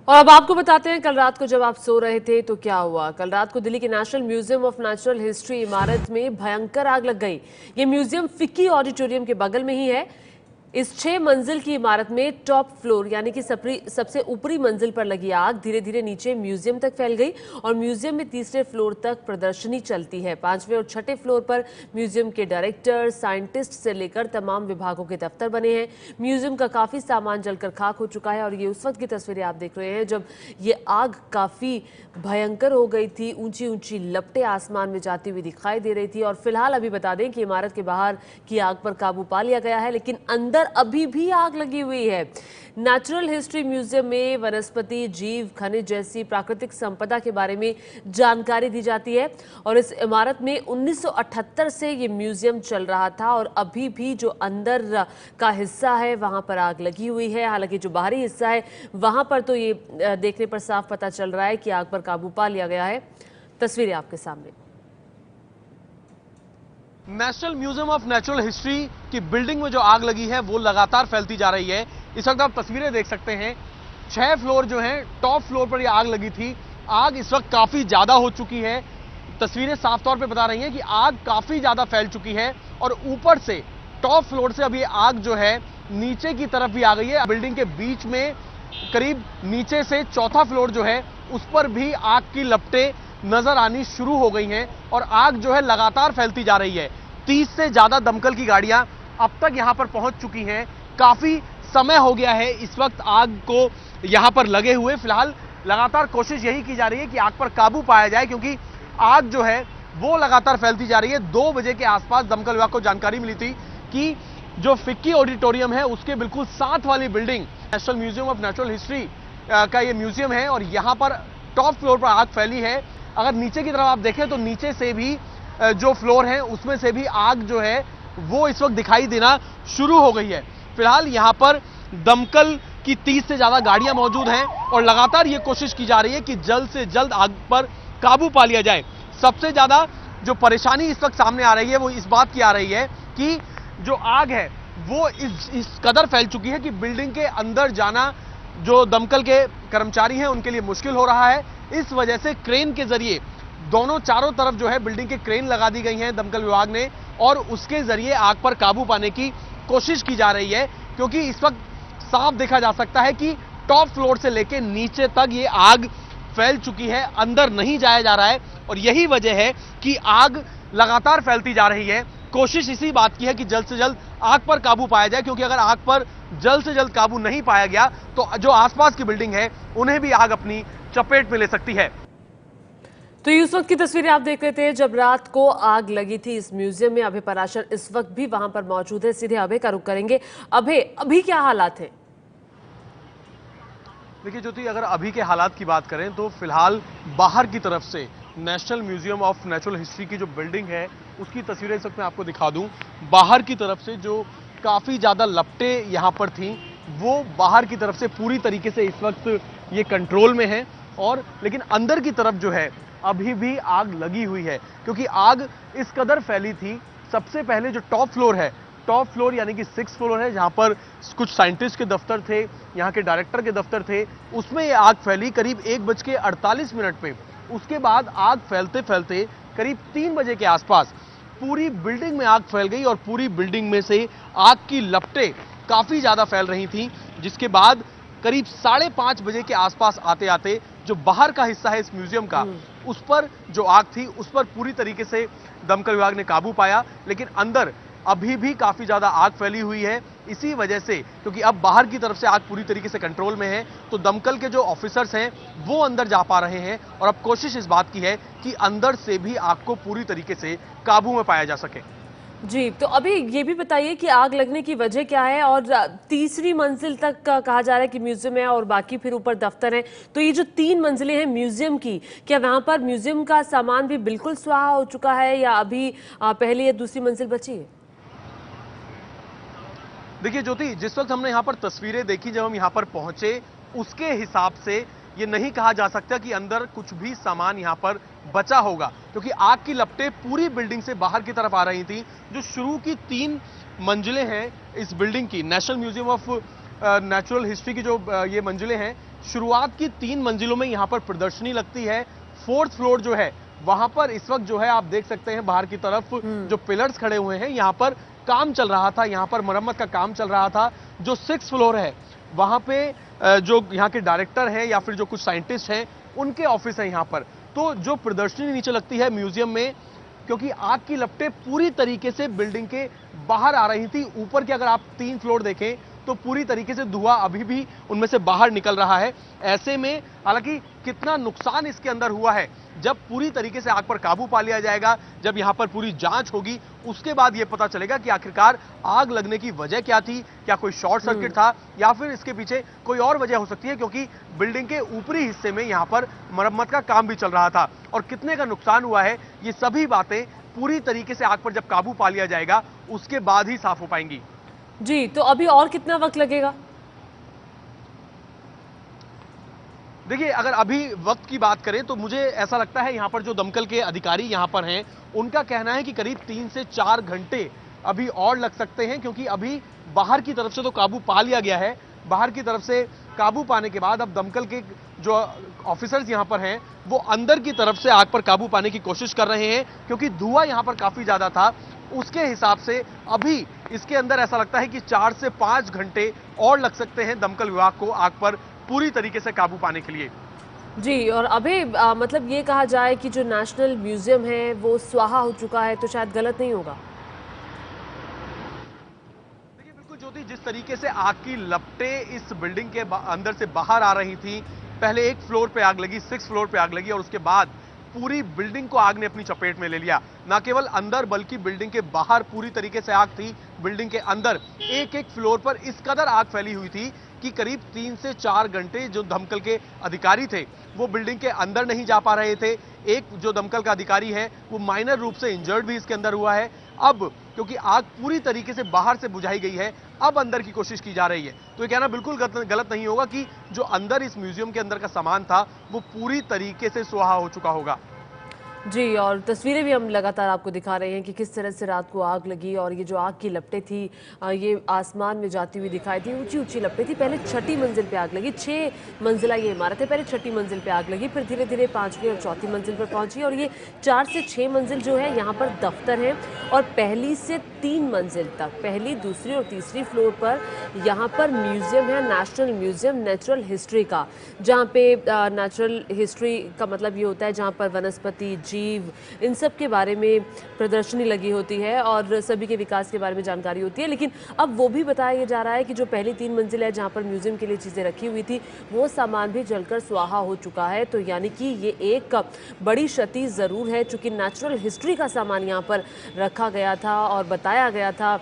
और अब आपको बताते हैं कल रात को जब आप सो रहे थे तो क्या हुआ। कल रात को दिल्ली के national museum of natural history इमारत में भयंकर आग लग गई। ये म्यूजियम फिक्की ऑडिटोरियम के बगल में ही है। इस 6 मंजिल की इमारत में टॉप फ्लोर यानी कि सबसे ऊपरी मंजिल पर लगी आग धीरे धीरे नीचे म्यूजियम तक फैल गई और म्यूजियम में तीसरे फ्लोर तक प्रदर्शनी चलती है। 5वें और 6ठे फ्लोर पर म्यूजियम के डायरेक्टर, साइंटिस्ट से लेकर तमाम विभागों के दफ्तर बने हैं। म्यूजियम का काफी सामान जलकर खाक हो चुका है और ये उस वक्त की तस्वीरें आप देख रहे हैं जब ये आग काफी भयंकर हो गई थी। ऊंची ऊंची लपटें आसमान में जाती हुई दिखाई दे रही थी। और फिलहाल अभी बता दें कि इमारत के बाहर की आग पर काबू पा लिया गया है, लेकिन अंदर अभी भी आग लगी हुई है। नेचुरल हिस्ट्री म्यूजियम में वनस्पति, जीव, खनिज जैसी प्राकृतिक संपदा के बारे में जानकारी दी जाती है और इस इमारत में 1978 से ये म्यूजियम चल रहा था और अभी भी जो अंदर का हिस्सा है वहां पर आग लगी हुई है। हालांकि जो बाहरी हिस्सा है वहां पर तो ये देखने पर साफ पता चल रहा है कि आग पर काबू पा लिया गया है। तस्वीरें आपके सामने। National museum of natural history की बिल्डिंग में जो आग लगी है वो लगातार फैलती जा रही है। इस वक्त आप तस्वीरें देख सकते हैं, 6 फ्लोर जो हैं, टॉप फ्लोर पर ये आग लगी थी। आग इस वक्त काफी ज्यादा हो चुकी है। तस्वीरें साफ तौर पे बता रही हैं कि आग काफी ज्यादा फैल चुकी है और ऊपर से टॉप फ्लोर से अभी आग जो है नीचे की तरफ भी आ गई है। बिल्डिंग के बीच में करीब नीचे से 4था फ्लोर जो है उस पर भी आग की लपटें नजर आनी शुरू हो गई हैं और आग जो है लगातार फैलती जा रही है। 30 से ज्यादा दमकल की गाड़ियां अब तक यहां पर पहुंच चुकी हैं। काफी समय हो गया है इस वक्त आग को यहां पर लगे हुए। फिलहाल लगातार कोशिश यही की जा रही है कि आग पर काबू पाया जाए, क्योंकि आग जो है वो लगातार फैलती जा रही है। 2 बजे के आसपास दमकल विभाग को जानकारी मिली थी कि जो फिक्की ऑडिटोरियम है उसके बिल्कुल साथ वाली building national museum of natural history का ये म्यूजियम है और यहां पर टॉप फ्लोर पर आग फैली है। अगर नीचे की तरफ आप देखें तो नीचे से भी जो फ्लोर है उसमें से भी आग जो है वो इस वक्त दिखाई देना शुरू हो गई है। फिलहाल यहां पर दमकल की 30 से ज्यादा गाड़ियां मौजूद हैं और लगातार ये कोशिश की जा रही है कि जल्द से जल्द आग पर काबू पा लिया जाए। सबसे ज्यादा जो परेशानी इस वक्त सामने आ रही है वो इस बात की आ रही है कि जो आग है वो इस कदर फैल चुकी है कि बिल्डिंग के अंदर जाना जो दमकल के कर्मचारी हैं उनके लिए मुश्किल हो रहा है। इस वजह से क्रेन के जरिए दोनों चारों तरफ जो है बिल्डिंग के क्रेन लगा दी गई हैं दमकल विभाग ने और उसके जरिए आग पर काबू पाने की कोशिश की जा रही है, क्योंकि इस वक्त साफ देखा जा सकता है कि टॉप फ्लोर से लेकर नीचे तक ये आग फैल चुकी है, अंदर नहीं जाया जा रहा है और यही वजह है कि आग लगातार फैलती जा रही है। कोशिश इसी बात की है कि जल्द से जल्द आग पर काबू पाया जाए, क्योंकि अगर आग पर जल्द से जल्द काबू नहीं पाया गया तो जो आसपास की बिल्डिंग है उन्हें भी आग अपनी चपेट में ले सकती है। तो ये उस वक्त की तस्वीरें आप देख रहे थे जब रात को आग लगी थी इस म्यूजियम में। अभय पराशर इस वक्त भी वहां पर मौजूद है, सीधे अभय का रुख करेंगे। अभय, अभी क्या हालात है? देखिए ज्योति, अगर अभी के हालात की बात करें तो फिलहाल बाहर की तरफ से national museum of natural history की जो बिल्डिंग है उसकी तस्वीरें इस वक्त मैं आपको दिखा दूं। बाहर की तरफ से जो काफी ज्यादा लपटें यहां पर थीं वो बाहर की तरफ से पूरी तरीके से इस वक्त ये कंट्रोल में है और लेकिन अंदर की तरफ जो है अभी भी आग लगी हुई है, क्योंकि आग इस कदर फैली थी। सबसे पहले जो टॉप फ्लोर है, टॉप फ्लोर यानी कि 6th फ्लोर है जहां पर कुछ साइंटिस्ट के दफ्तर थे, यहाँ के डायरेक्टर के दफ्तर थे, उसमें ये आग फैली करीब 1:48 पे। उसके बाद आग फैलते फैलते करीब 3 बजे के आसपास पूरी बिल्डिंग में आग फैल गई और पूरी बिल्डिंग में से आग की लपटें काफी ज्यादा फैल रही थी, जिसके बाद करीब 5:30 बजे के आसपास आते आते जो बाहर का हिस्सा है इस म्यूजियम का उस पर जो आग थी उस पर पूरी तरीके से दमकल विभाग ने काबू पाया, लेकिन अंदर अभी भी काफी ज्यादा आग फैली हुई है। इसी वजह से, क्योंकि अब बाहर की तरफ से आग पूरी तरीके से कंट्रोल में है, तो दमकल के जो ऑफिसर्स हैं वो अंदर जा पा रहे हैं और अब कोशिश इस बात की है कि अंदर से भी आग को पूरी तरीके से काबू में पाया जा सके। जी, तो अभी ये भी बताइए कि आग लगने की वजह क्या है और तीसरी मंजिल तक कहा जा रहा है कि म्यूजियम है और बाकी फिर ऊपर दफ्तर है। तो ये जो 3 मंजिलें हैं म्यूजियम की, क्या वहां पर म्यूजियम का सामान भी बिल्कुल स्वाहा हो चुका है या अभी पहली या दूसरी मंजिल बची है? देखिए ज्योति, जिस वक्त हमने यहाँ पर तस्वीरें देखी, जब हम यहाँ पर पहुंचे, उसके हिसाब से ये नहीं कहा जा सकता कि अंदर कुछ भी सामान यहाँ पर बचा होगा, क्योंकि आग की लपटें पूरी बिल्डिंग से बाहर की तरफ आ रही थी। जो शुरू की 3 मंजिलें हैं इस बिल्डिंग की, national museum of natural history की जो ये मंजिलें हैं, शुरुआत की 3 मंजिलों में यहां पर प्रदर्शनी लगती है। 4th फ्लोर जो है वहां पर इस वक्त जो है आप देख सकते हैं बाहर की तरफ जो पिलर्स खड़े हुए हैं, यहां पर काम चल रहा था, यहां पर मरम्मत का काम चल रहा था। जो 6th फ्लोर है वहां पे जो यहाँ के डायरेक्टर हैं या फिर जो कुछ साइंटिस्ट हैं उनके ऑफिस है यहां पर। तो जो प्रदर्शनी नीचे लगती है म्यूजियम में, क्योंकि आग की लपटें पूरी तरीके से बिल्डिंग के बाहर आ रही थी। ऊपर के अगर आप 3 फ्लोर देखें तो पूरी तरीके से धुआं अभी भी उनमें से बाहर निकल रहा है। ऐसे में हालांकि कितना नुकसान इसके अंदर हुआ है, जब पूरी तरीके से आग पर काबू पा लिया जाएगा, जब यहां पर पूरी जांच होगी, उसके बाद यह पता चलेगा कि आखिरकार आग लगने की वजह क्या थी। क्या कोई शॉर्ट सर्किट था या फिर इसके पीछे कोई और वजह हो सकती है, क्योंकि बिल्डिंग के ऊपरी हिस्से में यहां पर मरम्मत का काम भी चल रहा था। और कितने का नुकसान हुआ है, ये सभी बातें पूरी तरीके से आग पर जब काबू पा लिया जाएगा उसके बाद ही साफ हो पाएंगी। जी, तो अभी और कितना वक्त लगेगा? देखिए, अगर अभी वक्त की बात करें तो मुझे ऐसा लगता है यहां पर जो दमकल के अधिकारी यहां पर हैं, उनका कहना है कि करीब 3 से 4 घंटे अभी और लग सकते हैं, क्योंकि अभी बाहर की तरफ से तो काबू पा लिया गया है। बाहर की तरफ से काबू पाने के बाद अब दमकल के जो ऑफिसर्स यहां पर हैं वो अंदर की तरफ से आग पर काबू पाने की कोशिश कर रहे हैं, क्योंकि धुआं यहां पर काफी ज्यादा था। उसके हिसाब से अभी इसके अंदर ऐसा लगता है कि 4 से 5 घंटे और लग सकते हैं दमकल विभाग को आग पर पूरी तरीके से काबू पाने के लिए। जी, और अभी मतलब ये कहा जाए कि जो नेशनल म्यूजियम है वो स्वाहा हो चुका है, तो शायद गलत नहीं होगा। देखिए, बिल्कुल ज्योति, जिस तरीके से आग की लपटें इस बिल्डिंग के अंदर से बाहर आ रही थी, पहले एक फ्लोर पे आग लगी, 6th फ्लोर पे आग लगी और उसके बाद पूरी बिल्डिंग को आग ने अपनी चपेट में ले लिया। ना केवल अंदर बल्कि बिल्डिंग के बाहर पूरी तरीके से आग थी। बिल्डिंग के अंदर एक एक फ्लोर पर इस कदर आग फैली हुई थी कि करीब 3 से 4 घंटे जो दमकल के अधिकारी थे वो बिल्डिंग के अंदर नहीं जा पा रहे थे। एक जो दमकल का अधिकारी है वो माइनर रूप से इंजर्ड भी इसके अंदर हुआ है। अब क्योंकि आग पूरी तरीके से बाहर से बुझाई गई है, अब अंदर की कोशिश की जा रही है। तो ये कहना बिल्कुल गलत नहीं होगा कि जो अंदर इस म्यूजियम के अंदर का सामान था वो पूरी तरीके से स्वाहा हो चुका होगा। जी, और तस्वीरें भी हम लगातार आपको दिखा रहे हैं कि किस तरह से रात को आग लगी, और ये जो आग की लपटें थी ये आसमान में जाती हुई दिखाई थी। ऊंची ऊंची लपटें थी। पहले 6ठी मंजिल पे आग लगी। 6 मंजिला ये इमारत है, पहले 6ठी मंजिल पे आग लगी, फिर धीरे धीरे 5वीं और 4थी मंजिल पर पहुंची, और ये 4 से 6 मंजिल जो है यहाँ पर दफ्तर है, और पहली से 3 मंजिल तक, पहली, दूसरी और तीसरी फ्लोर पर यहाँ पर म्यूजियम है, नेशनल म्यूजियम नेचुरल हिस्ट्री का, जहाँ पे नेचुरल हिस्ट्री का मतलब ये होता है जहाँ पर वनस्पति, जीव, इन सब के बारे में प्रदर्शनी लगी होती है और सभी के विकास के बारे में जानकारी होती है। लेकिन अब वो भी बताया जा रहा है कि जो पहली 3 मंजिल है जहाँ पर म्यूजियम के लिए चीज़ें रखी हुई थी वो सामान भी जलकर स्वाहा हो चुका है। तो यानी कि ये एक बड़ी क्षति ज़रूर है, चूँकि नेचुरल हिस्ट्री का सामान यहाँ पर रखा गया था और बताया गया था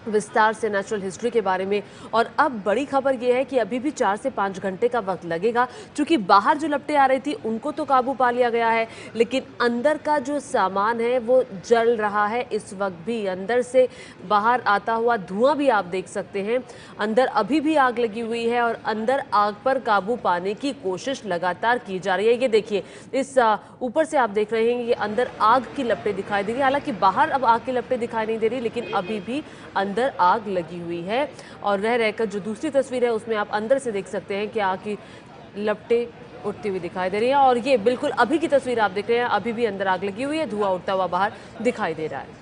विस्तार से नेचुरल हिस्ट्री के बारे में। और अब बड़ी खबर यह है कि अभी भी 4 से 5 घंटे का वक्त लगेगा, क्योंकि बाहर जो लपटें आ रही थी उनको तो काबू पा लिया गया है, लेकिन अंदर का जो सामान है वो जल रहा है इस वक्त भी। अंदर से बाहर आता हुआ धुआं भी आप देख सकते हैं। अंदर अभी भी आग लगी हुई है और अंदर आग पर काबू पाने की कोशिश लगातार की जा रही है। ये देखिए, इस ऊपर से आप देख रहे हैं ये अंदर आग की लपटें दिखाई दे रही है। हालांकि बाहर अब आग की लपटें दिखाई नहीं दे रही, लेकिन अभी भी अंदर आग लगी हुई है। और रह रहकर जो दूसरी तस्वीर है उसमें आप अंदर से देख सकते हैं कि आग की लपटें उठती हुई दिखाई दे रही है। और ये बिल्कुल अभी की तस्वीर आप देख रहे हैं, अभी भी अंदर आग लगी हुई है, धुआं उठता हुआ बाहर दिखाई दे रहा है।